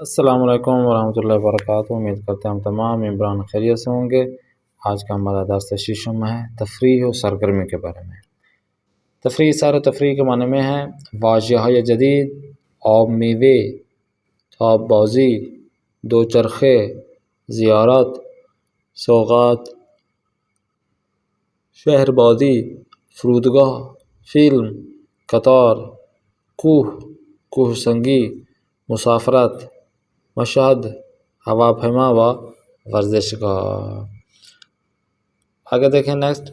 السلام علیکم ورحمۃ اللہ وبرکاتہ۔ امید کرتے ہیں ہم تمام عمران خیریت سے ہوں گے۔ آج کا ہمارا درس ششم ہے تفریح و سرگرمی کے بارے میں۔ تفریح سیر و تفریح کے معنی میں ہے واجہۂ جدید، آب میوے، تاب بازی، دو چرخے، زیارت، سوغات، شہر بازی، فرودگاہ، فلم، قطار، کوہ سنگی، مسافرت، مشہد، ہواپیما و ورزش گاہ۔ آگے دیکھیں نیکسٹ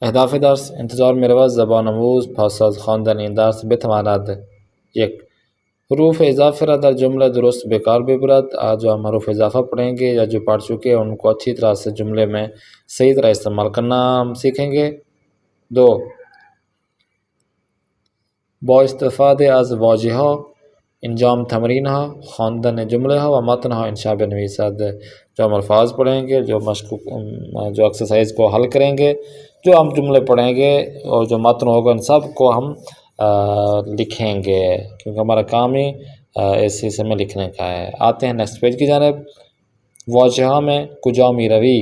اہداف درس انتظار میرے زبان آموز فاسد خواندنی درس بتواند یک حروف اضافہ را در جملہ درست بیکار ببرد۔ آج جو ہم حروف اضافہ پڑھیں گے یا جو پڑھ چکے ہیں ان کو اچھی طرح سے جملے میں صحیح طرح استعمال کرنا ہم سیکھیں گے۔ دو با استفاده از واژه ها انجام تمرین ها خواندن جمله ها و متن ها انشاء بنویسد۔ جو ہم الفاظ پڑھیں گے، جو ایکسرسائز کو حل کریں گے، جو ہم جملے پڑھیں گے اور جو متن ہوگا ان سب کو ہم لکھیں گے، کیونکہ ہمارا کام ہی اس حصے میں لکھنے کا ہے۔ آتے ہیں نیکسٹ پیج کی جانب۔ واجہ میں کجا می روی،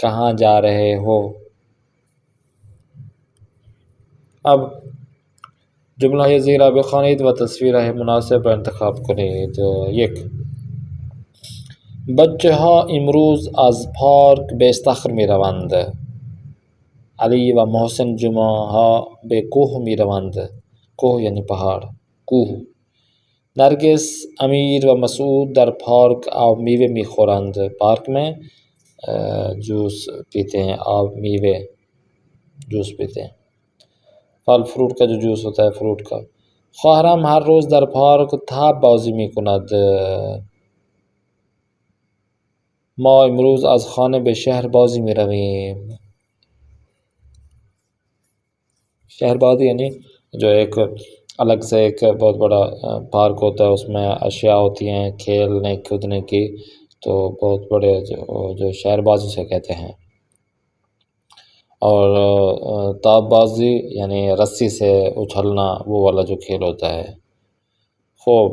کہاں جا رہے ہو۔ اب جملہ زیرہ بخوانید و تصویر مناسب را انتخاب کنید۔ یک بچه ها امروز از پارک به استخر می روند. علی و محسن جمعه ها به کوه می روند. کوه یعنی پہاڑ، کوه۔ نرگس، امیر و مسعود در پارک آب میوه می خورند. پارک میں جوس پیتے ہیں، آب میوے جوس پیتے ہیں، پھل فروٹ کا جو جوس ہوتا ہے فروٹ کا۔ خواهرم ہر روز در پارک تاب بازی می کند. ما امروز از خانه به شهر بازی می رویم. شہر بازی یعنی جو ایک الگ سے ایک بہت بڑا پارک ہوتا ہے، اس میں اشیاء ہوتی ہیں کھیلنے کودنے کی، تو بہت بڑے جو شہر بازی سے کہتے ہیں۔ اور تاب بازی یعنی رسی سے اچھلنا، وہ والا جو کھیل ہوتا ہے۔ خوب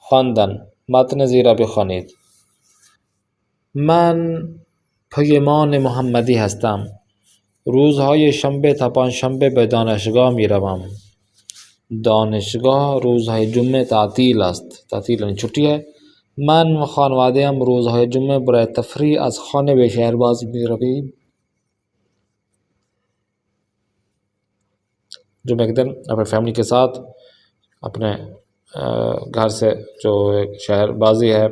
خواندن متن زیرا بخوانید. من پیمان محمدی هستم. روزهای شنبه تا پنجشنبه به دانشگاه می روم. دانشگاه روزهای جمعه تعطیل است. تعطیل یعنی چھٹی ہے۔ من و خانواده‌ام روزهای جمعه برای تفریح از خانه به شهربازی می رویم. جمعہ کے دن اپنے فیملی کے ساتھ اپنے گھر سے جو ایک شہر بازی ہے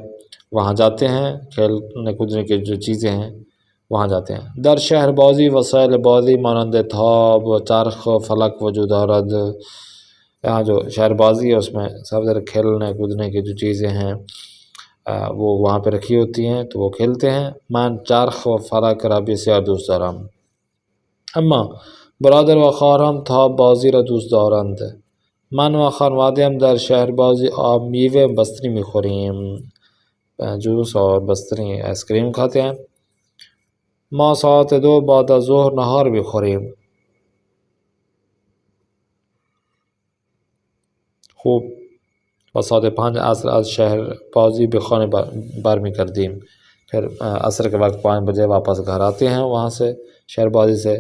وہاں جاتے ہیں، کھیلنے کودنے کی جو چیزیں ہیں وہاں جاتے ہیں۔ در شهر بازی وسایل بازی مانند تاب و چرخ و فلک وجود دارد. یہاں جو شہر بازی ہے اس میں سب طرح کھیلنے کودنے کی جو چیزیں ہیں وہ وہاں پہ رکھی ہوتی ہیں تو وہ کھیلتے ہیں۔ من چرخ و فلک را بسیار دوست دارم. اما برادر و خواهرم تاب بازی را دوست دارند. من و خانواده‌ام در شهر بازی آب میوه بستنی میخوریم. جوس اور بستنی آئس کریم کھاتے ہیں۔ ما ساعت 2 بعد از ظهر نهار بخوریم. خوب و ساعت 5 عصر از شهر بازی به خانه برمیگردیم. پھر عصر کے وقت 5 بجے واپس گھر آتے ہیں، وہاں سے شہر بازی سے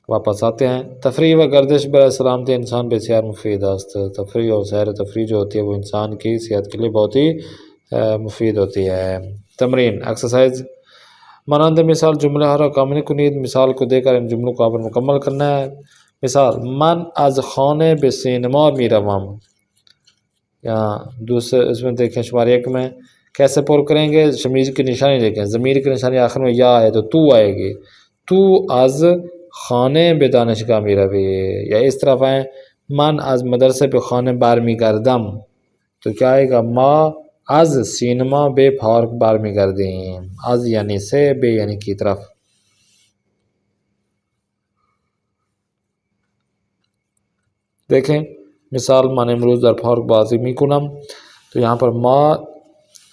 واپس آتے ہیں۔ تفریح و گردش برای سلامتی انسان بسیار مفید است. تفریح اور سیر و تفریح جو ہوتی ہے وہ انسان کی صحت کے لیے بہت ہی مفید ہوتی ہے۔ تمرین ایکسرسائز مانند مثال جملہ ها را کامل کنید. مثال کو دے کر ان جملوں کو آپ نے مکمل کرنا ہے۔ مثال من از خانه به سینما می روم. یہاں دوسرے اس میں دیکھیں شمار 1 میں کیسے پر کریں گے، ضمیر کی نشانی دیکھیں، ضمیر کی نشانی آخر میں یا ہے تو آئے گی. تو از خانه به دانشگاه می روی. یا اس طرف آئیں من از مدرسه به خانه برمیگردم، تو کیا آئے گا ما از سینما به پارک برمیگردیم. از یعنی سے، به یعنی کی طرف. دیکھیں مثال من امروز در پارک بازی می کنم، تو یہاں پر ما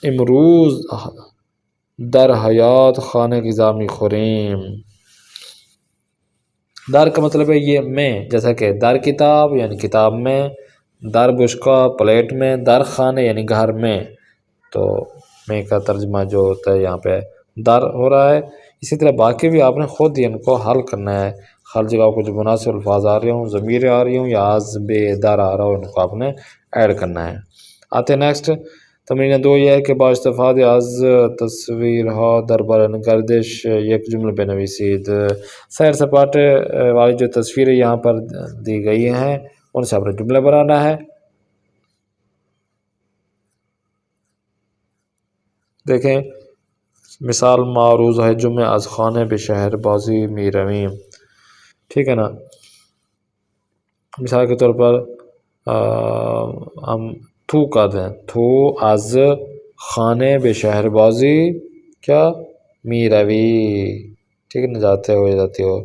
امروز در حیات خانه غذا می خوریم. در کا مطلب ہے یہ میں، جیسا کہ در کتاب یعنی کتاب میں، در بشکا پلیٹ میں، در خانے یعنی گھر میں، تو میں کا ترجمہ جو ہوتا ہے یہاں پہ در ہو رہا ہے۔ اسی طرح باقی بھی آپ نے خود ہی ان کو حل کرنا ہے، ہر جگہ کو جو مناسب الفاظ آ رہے ہوں، ضمیر آ رہی ہوں یا از بے در آ رہا ہو، ان کو آپ نے ایڈ کرنا ہے۔ آتے نیکسٹ تمرین 2 یہ ہے کہ با استفاده از تصویرها در بارن گردش یک جمله بنویسید۔ سیر سپاٹے والی جو تصویریں یہاں پر دی گئی ہیں ان سے آپ نے جملے بنانا ہے۔ دیکھیں مثال معروض ہے جمعہ از خانه به شهر بازی می رویم، ٹھیک ہے نا۔ مثال کے طور پر ہم تو کا دیں، تو از خانه به شهر بازی کیا می روی، ٹھیک ہے نا، جاتے ہو یا جاتی ہو۔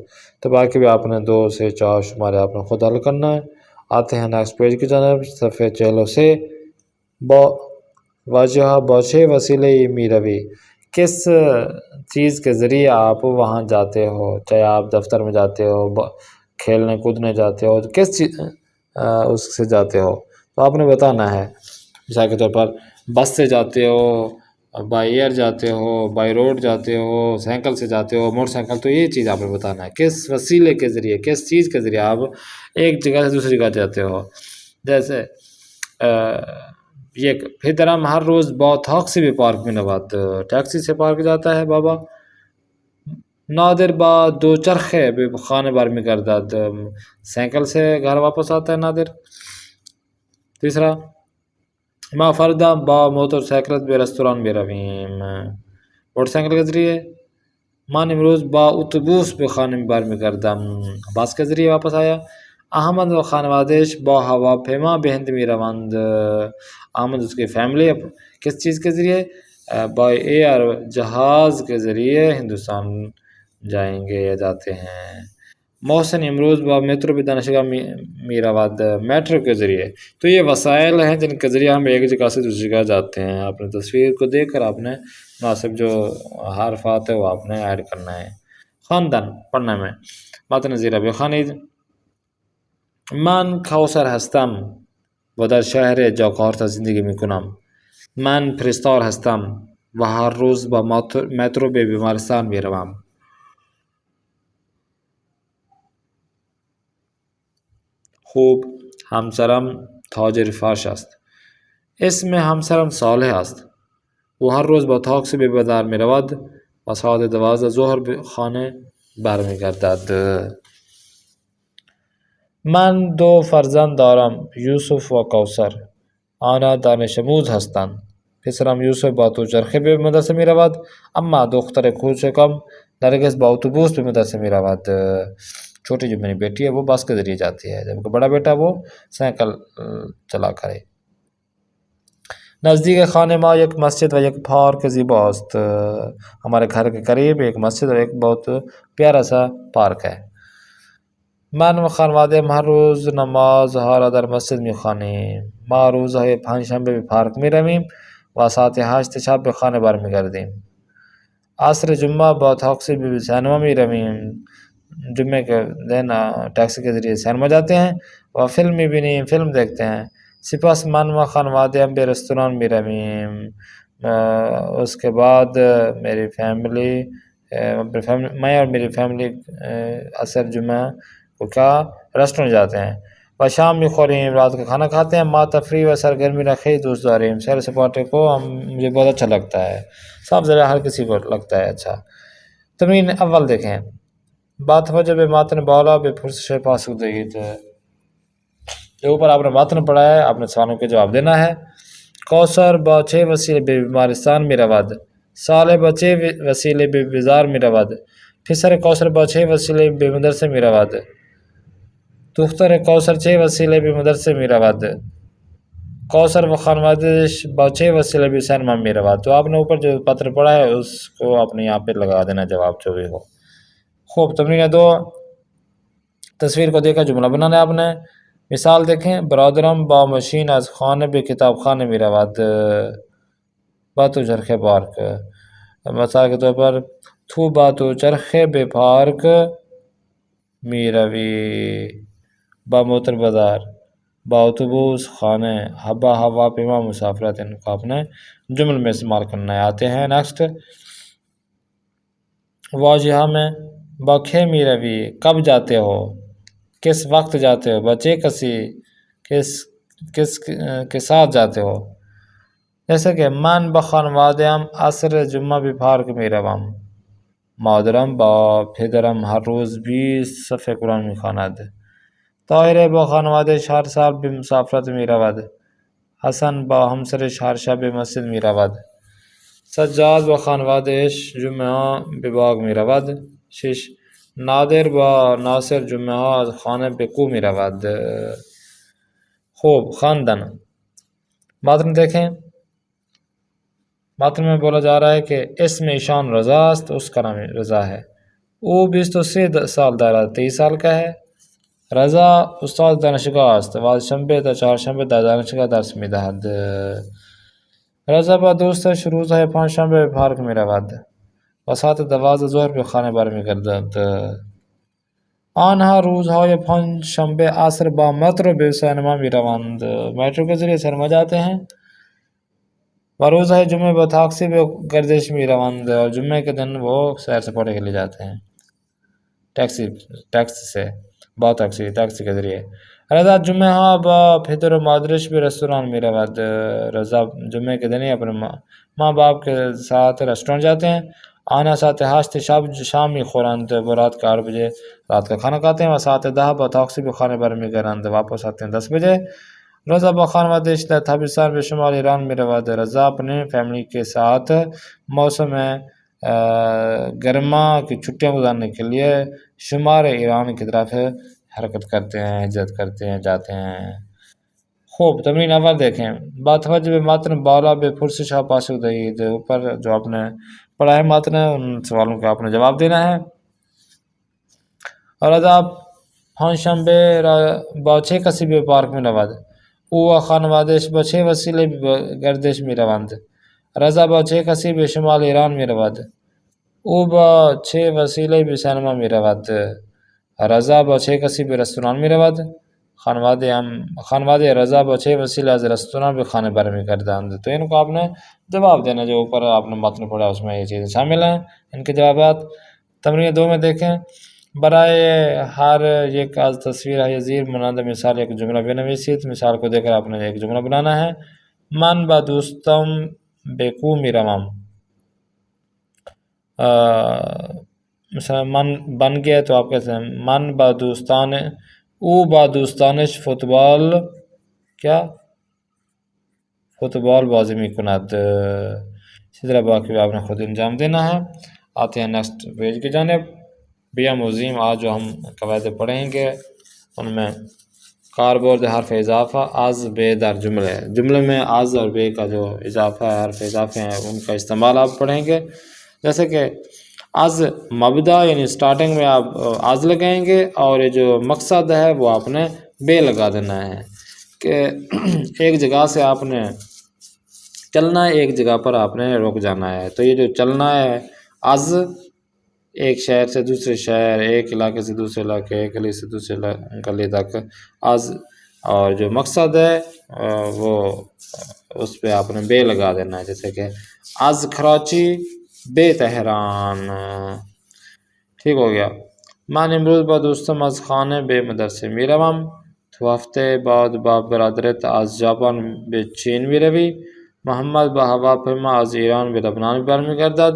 تو باقی بھی آپ نے 2 سے 4 شمارے آپ نے خود حل کرنا ہے۔ آتے ہیں نیکسٹ پیج کی جانب، صفحے 46 سے۔ با واجہ باچے وسیلے می روی، کس چیز کے ذریعے آپ وہاں جاتے ہو، چاہے آپ دفتر میں جاتے ہو، کھیلنے کودنے جاتے ہو، تو کس چیز اس سے جاتے ہو تو آپ نے بتانا ہے۔ مثال کے طور پر بس سے جاتے ہو، بائی ایئر جاتے ہو، بائی روڈ جاتے ہو، سائیکل سے جاتے ہو، موٹر سائیکل، تو یہ چیز آپ نے بتانا ہے، کس وسیلے کے ذریعے، کس چیز کے ذریعے آپ ایک جگہ سے دوسری جگہ جاتے ہو۔ جیسے یہ پھر درم ہر روز با تاکسی بھی پارک میں نواد، ٹیکسی سے پارک جاتا ہے بابا۔ نادر با دو چرخے بھی خانے بار میں گردد، سائیکل سے گھر واپس آتا ہے نادر۔ تیسرا ما فردا با موٹر سائیکلت بے ریستوران بے رویم، موٹر سائیکل کے ذریعے۔ مان امروز با اتوبوس به خانه برمیگردم، بس کے ذریعے واپس آیا۔ احمد و خانوادهش با هواپیما به هند میروند، احمد اس کی فیملی کس چیز کے ذریعے، با ایئر جہاز کے ذریعے ہندوستان جائیں گے یا جاتے ہیں۔ محسن امروز با میٹرو بھی دانشگاہ میرآباد، میٹرو کے ذریعے۔ تو یہ وسائل ہیں جن کے ذریعے ہم ایک جگہ سے دوسری جگہ جاتے ہیں۔ آپ نے تصویر کو دیکھ کر آپ نے مناسب جو حرفات ہے وہ آپ نے ایڈ کرنا ہے۔ خواندن پڑھنے میں متن زیرا بخوانید. من کوثر هستم و در شهر جاکارتا زندگی میکنم. من پرستار هستم و هر روز با مترو به بیمارستان میروم. خوب، همسرم تاجر فرش است. اسم همسرم صالح است. او هر روز با تاکسی به بازار می رود و ساعت 12 ظهر به خانه برمیگردد. من دو فرزند دارم، یوسف و کوثر. آنها دانش آموز هستند. پسرم یوسف با دوچرخه به مدرسه می رود، اما دختر کوچکم نرگس با اتوبوس به مدرسه می رود. چھوٹی جو میری بیٹی ہے وہ بس کے ذریعے جاتی ہے، جبکہ بڑا بیٹا وہ سائیکل چلا کرے۔ نزدیک خانه ما یک مسجد و یک پارک زیباست. ہمارے گھر کے قریب ایک مسجد اور ایک بہت پیارا سا پارک ہے۔ من و خانواده‌ام هر روز نمازها را در مسجد می‌خوانیم. ما روزهای پنجشنبه به پارک می‌رویم و ساعت 8 شب به خانه برمیگردیم. عصر جمعه با تاکسی به سینما می‌رویم. جمعے کے دن ٹیکسی کے ذریعے سینما جاتے ہیں و فلم می‌بینیم، فلم دیکھتے ہیں۔ سپس من و خانواده‌ام به رستوران می‌رویم. اس کے بعد میں اور میری فیملی عصر جمعہ کو کیا ریسٹورنٹ جاتے ہیں و شام می‌خوریم، رات کا کھانا کھاتے ہیں۔ ما تفریح و سرگرمی را خیلی دوست داریم. سیر سپاٹے کو مجھے بہت اچھا لگتا ہے، صاف ذرا ہر کسی کو لگتا ہے اچھا۔ تمرین اول دیکھیں، بات توجہ به متن بالا به پرسش پاسخ دهید. جو اوپر آپ نے متن پڑھا ہے آپ نے سوالوں کے جواب دینا ہے۔ کوثر با چه وسیله به بیمارستان می‌رود؟ صالح با چه وسیله به بازار می‌رود؟ پسر کوثر با چه وسیله به مدرسه می‌رود؟ دختر کوثر چه وسیله به مدرسه می‌رود؟ کوثر و خانواده‌اش با چه وسیله به سینما می‌رود؟ تو آپ نے اوپر جو پتر پڑھا ہے اس کو آپ نے یہاں پہ لگا دینا جواب جو بھی ہو۔ خوب، تمرین 2، تصویر کو دیکھا جملہ بنانا ہے آپ نے۔ مثال دیکھیں، برادرم با مشین از خانه به کتابخانه می رود، با تو چرخه پارک۔ مثال کے طور پر تو با تو چرخه به پارک می روی، با موتر بازار۔ با اتوبوس خانے ہبا ہوا پیما مسافرت، ان کو اپنے جمل میں استعمال کرنا آتے ہیں۔ نیکسٹ واجہہ میں بخے می روی، کب جاتے ہو، کس وقت جاتے ہو، بچے کسی کس کے ساتھ جاتے ہو، جیسے کہ من بخانوادیم عصر جمعہ بھی پارک می روم، مادرم با پدرم ہر روز 20 صفحه قرآن میخواند، طاهر با خانوادهش هر سال به مسافرت میرود، حسن با همسرش هر شب به مسجد میرود، سجاد با خانوادهش جمعه به باغ میرود، 6 نادر با ناصر جمعه از خانه به کو میرود۔ خوب خواندن متن دیکھیں، متن میں بولا جا رہا ہے کہ اسم ایشان رضا است، اس کا نام رضا ہے، او 23 سال دارد، 23 سال کا ہے، رضا استاد دانشگاه است و از شنبه تا چهارشنبه در دانشگاه درس میدهد، رضا با دوستش روزهای پنجشنبه به پارک میرود و ساعت 12 ظهر به خانه برمیگردد، آنها روزهای پنجشنبه عصر با مترو به سینما میروند، میٹرو کے ذریعے سینما جاتے ہیں، و روزهای جمعه با تاکسی به گردش میروند، اور جمعے کے دن وہ سیر سپاٹے کے لیے جاتے ہیں ٹیکسی سے، با ٹیکسی کے ذریعے، رضا جمعه ها با پدر و مادرش به رستوران میرود، رضا جمعے کے دن ہی اپنے ماں باپ کے ساتھ ریسٹوران جاتے ہیں، آنا ساعت 8 شام میخورند، وہ رات کے 8 بجے رات کا کھانا کھاتے ہیں، و ساعت 10 با تاکسی به خانه برمیگردند، واپس آتے ہیں 10 بجے، رضا با خانوادهش در تابستان به شمال ایران میرود، رضا اپنے فیملی کے ساتھ موسم گرما کی چھٹیاں گزارنے کے لیے شمال ایران کی طرف حرکت کرتے ہیں، ہجرت کرتے ہیں، جاتے ہیں۔ خوب تمرین اول دیکھیں، با توجہ به متن بالا به پرسش ها پاسخ دهید، اوپر جو آپ نے پڑھا ہے متن ان سوالوں کا آپ نے جواب دینا ہے۔ رضا پنجشنبه با چه کسی به پارک میرود، او و خانوادهش با چه وسیله به گردش میروند، رضا با چه کسی به شمال ایران میرود، او با چه وسیله به سینما میرود، رضا با چه کسی به رستوران میرود، خانواده رضا با چه وسیله از رستوران به خانه برمیگردند، تو ان کو آپ نے جواب دینا، جو اوپر آپ نے متن پڑھا اس میں یہ چیزیں شامل ہیں، ان کے جوابات۔ تمرین 2 میں دیکھیں، برائے ہر یک از تصویر های زیر مانند مثال ایک جملہ بنویسید، مثال کو دیکھ کر آپ نے ایک جملہ بنانا ہے۔ من با دوستم به کو میروم، مثلا من بن گیا تو آپ کہتے ہیں من با دوستان، او با دوستانش فوتبال بازی میکند، اسی طرح باقی آپ نے خود انجام دینا ہے۔ آتے ہیں نیکسٹ پیج کی جانب۔ بیا موزیم آج جو ہم قواعد پڑھیں گے ان میں کاربورد حرف اضافہ، از بے در جملے میں از اور بے کا جو اضافہ ہے، حرف اضافے ہیں، ان کا استعمال آپ پڑھیں گے، جیسے کہ از مبدا یعنی سٹارٹنگ میں آپ از لگائیں گے، اور یہ جو مقصد ہے وہ آپ نے بے لگا دینا ہے، کہ ایک جگہ سے آپ نے چلنا ہے، ایک جگہ پر آپ نے رک جانا ہے، تو یہ جو چلنا ہے از، ایک شہر سے دوسرے شہر، ایک علاقے سے دوسرے علاقے، ایک گلی سے دوسرے گلی تک از، اور جو مقصد ہے وہ اس پہ آپ نے بے لگا دینا ہے، جیسے کہ از کراچی بے تہران، ٹھیک ہو گیا۔ من امروز با دوستم از خانه به مدرسه میروم، تو هفته بعد با برادرت از ژاپن به چین میروی، محمد با هواپیما از ایران به لبنان برمیگردد،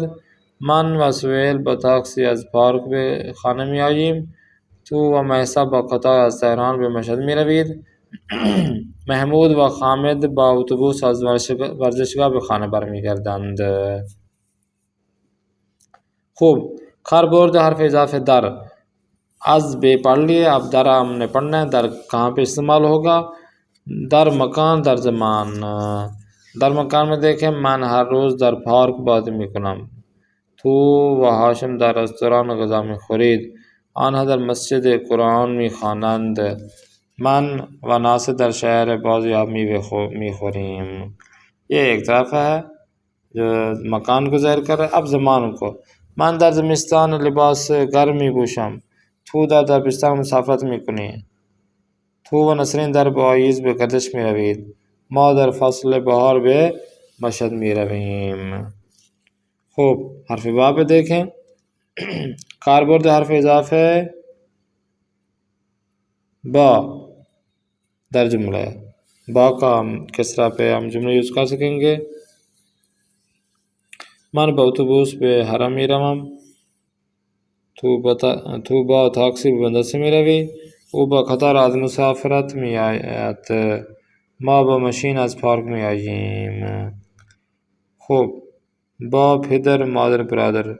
من و سهیل با تاکسی از پارک به خانه میآییم، تو و مهسا با قطار از تهران به مشهد میروید، محمود و حامد با اتوبوس از ورزشگاه به خانه برمیگردند۔ خوب، کاربرد حرف اضافه در، از بے پڑھ لیے، اب در ہم نے پڑھنا ہے، در کہاں پہ استعمال ہوگا، در مکان، در زمان۔ در مکان میں دیکھیں، من ہر روز در پارک بازی میکنم، تو و هاشم در رستوران غذا میخورید، آنها در مسجد قرآن میخوانند، من و ناصر در شهر بازیاب میخوریم۔ یہ ایک طرف ہے جو مکان کو ظاہر کر رہا ہے۔ اب زمان کو، من در زمستان لباس گرم میپوشم، تو در تابستان مسافرت میکنی، تو و نسرین در پاییز به گردش می روید. ما در فصل بهار به مشهد می رویم. خب حرف با پہ دیکھیں. کاربرد حرف اضافه با در جملہ ہے. با کا ہم کسرہ پہ ہم جملہ یوز کر سکیں گے. من با اتوبوس به حرم می روم. تو با تاکسی به مدرسه می روی. او با قطار از مسافرت می آید. ما با ماشین از پارک می آییم. خب با پدر مادر برادر.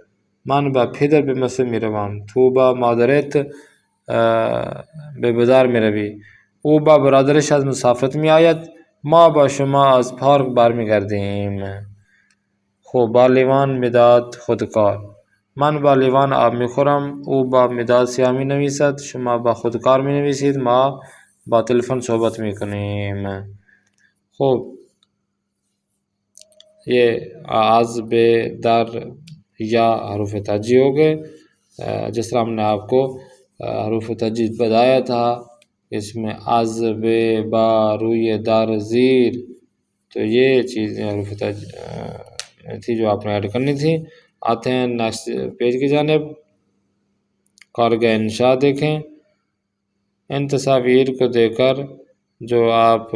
من با پدر به مسجد می روم. تو با مادرت به بازار می روی. او با برادرش از مسافرت می آید. ما با شما از پارک برمیگردیم. خب با لیوان مداد خودکار. من با لیوان آب می خورم. او با مداد سیاه می نویسد. شما با خودکار می نویسید. ما با تلفن صحبت می کنیم. خب یہ از به در یا حروف ترجیح ہو گئے. جس طرح ہم نے آپ کو حروف ترجیح بتایا تھا اس میں از به با روی در زیر، تو یہ چیزیں حروف ترجیح تھی جو آپ نے ایڈ کرنی تھی. آتے ہیں نیکسٹ پیج کی جانب. کارگاہ انشاء دیکھیں. ان تصاویر کو دیکھ کر جو آپ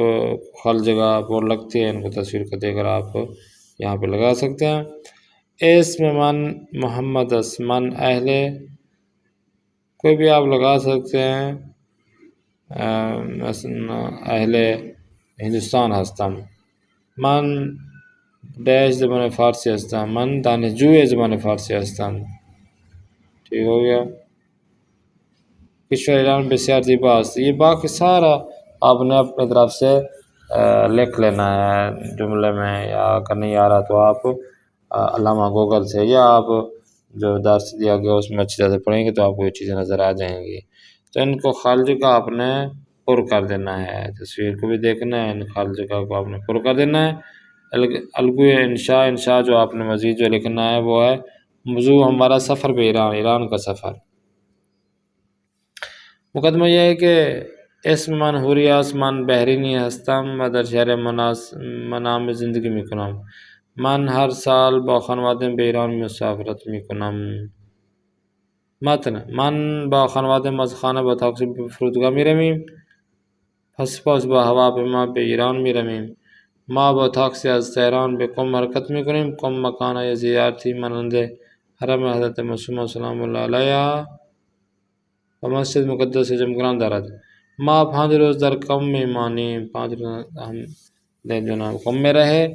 خل جگہ بور لگتی ہے ان کو تصویر کو دیکھ کر آپ یہاں پہ لگا سکتے ہیں. اسم من محمد است. من اہل کوئی بھی آپ لگا سکتے ہیں. مثلا اہل ہندوستان هستم. من ڈیش زبان فارسی هستم. من دانشجوی زبان فارسی هستم. ٹھیک ہو گیا. کشور ایران بسیار زیبا است. یہ باقی سارا آپ نے اپنے طرف سے لکھ لینا ہے جملے میں، یا اگر نہیں آ رہا تو آپ علامہ گوگل سے یا آپ جو درس دیا گیا اس میں اچھی طرح سے پڑھیں گے تو آپ کو یہ چیزیں نظر آ جائیں گی. تو ان کو خالجی کا آپ نے پر کر دینا ہے. تصویر کو بھی دیکھنا ہے، ان خالجی کا کو آپ نے پر کر دینا ہے. الگوی انشاء، انشاء جو آپ نے مزید جو لکھنا ہے وہ ہے موضوع ہمارا سفر به ایران، ایران کا سفر. مقدمہ یہ ہے کہ اسم من حوری است. من بحرینی هستم و در شهر منام زندگی میکنم. من هر سال با خانواده‌ام به ایران مسافرت میکنم. متن: من با خانواده‌ام از خانه با تاکسی به فرودگاه میرویم. پس با هواپیما به ایران میرویم. ما با تاکسی از تهران به قم حرکت میکنیم. قم مکان زیارتی مانند حرم حضرت معصومه سلام الله علیها و مسجد مقدس جمگران دارد. ما 5 روز در قم میمانیم. 5 روز ہم جناب قم میں رہے.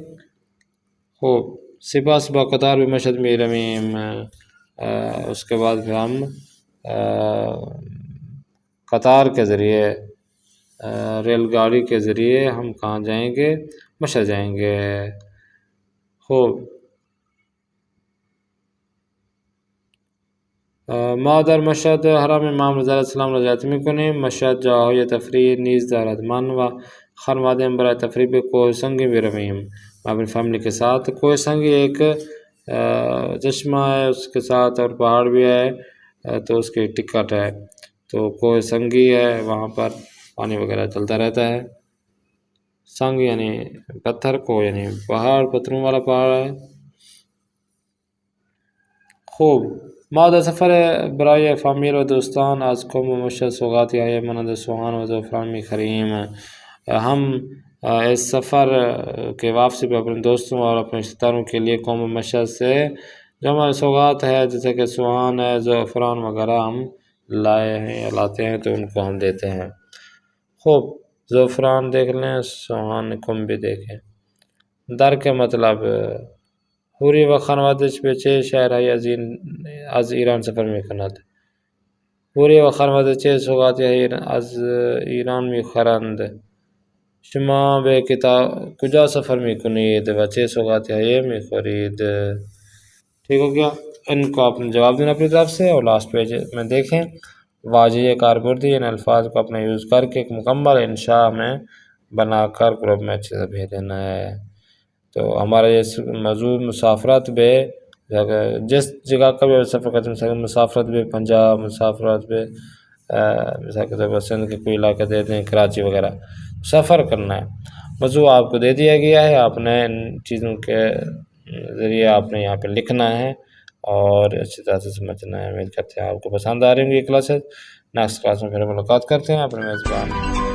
خوب سپاس با قطار به مشهد می رویم. اس کے بعد پھر ہم قطار کے ذریعے ریل گاڑی کے ذریعے ہم کہاں جائیں گے؟ مشہد جائیں گے. خوب ما در مشهد حرم امام رضا علیه السلام را زیارت میکنیم. مشهد جاهای تفریح نیز دارد. من و خانواده‌ام برای تفریح به کوه سنگی میرویم. میں اپنی فیملی کے ساتھ. کوہ سنگی ایک چشمہ ہے اس کے ساتھ اور پہاڑ بھی ہے تو اس کی ٹکٹ ہے. تو کوہ سنگی ہے وہاں پر پانی وغیرہ چلتا رہتا ہے. سنگ یعنی پتھر، کو یعنی پہاڑ، پتھروں والا پہاڑ ہے. خوب ما در سفر برای فامیل و دوستان از قم و مشهد سوغاتی های مانند سوهان و زعفران میخریم. ہم اس سفر کے واپسی پہ اپنے دوستوں اور اپنے رشتہ داروں کے لیے قم و مشہد سے جو ہمارے سوغات ہے جیسے کہ سوہان ہے، زعفران وغیرہ ہم لائے ہیں یا لاتے ہیں تو ان کو ہم دیتے ہیں. خوب زعفران دیکھ لیں، سوہان قم بھی دیکھیں. در کے مطلب حوری و خانواده‌اش به چه شهرهایی از ایران سفر میکند. حوری و خانواده چه سوغاتی از ایران میخرند. شما به کجا سفر میکنید و چه سوغاتی هایی میخورید. ٹھیک ہو گیا. ان کو آپ نے جواب دینا اپنی طرف سے. اور لاسٹ پیج میں دیکھیں واجہ کاربردی ان الفاظ کو اپنا یوز کر کے ایک مکمل انشاء میں بنا کر گروپ میں اچھے سے بھیج دینا ہے. تو ہمارا یہ موضوع مسافرت بے جس جگہ کا بھی سفر کرتے ہیں، مسافرت بے پنجاب، مسافرت بے مثال کے طور پر سندھ کے کوئی علاقے دیتے ہیں، کراچی وغیرہ، سفر کرنا ہے، موضوع آپ کو دے دیا گیا ہے، آپ نے ان چیزوں کے ذریعے آپ نے یہاں پہ لکھنا ہے اور اچھی طرح سے سمجھنا ہے۔ امید کرتے ہیں آپ کو پسند آ رہی ہوں گی یہ کلاسز۔ نیکسٹ کلاس میں پھر ملاقات کرتے ہیں، اپنے میزبان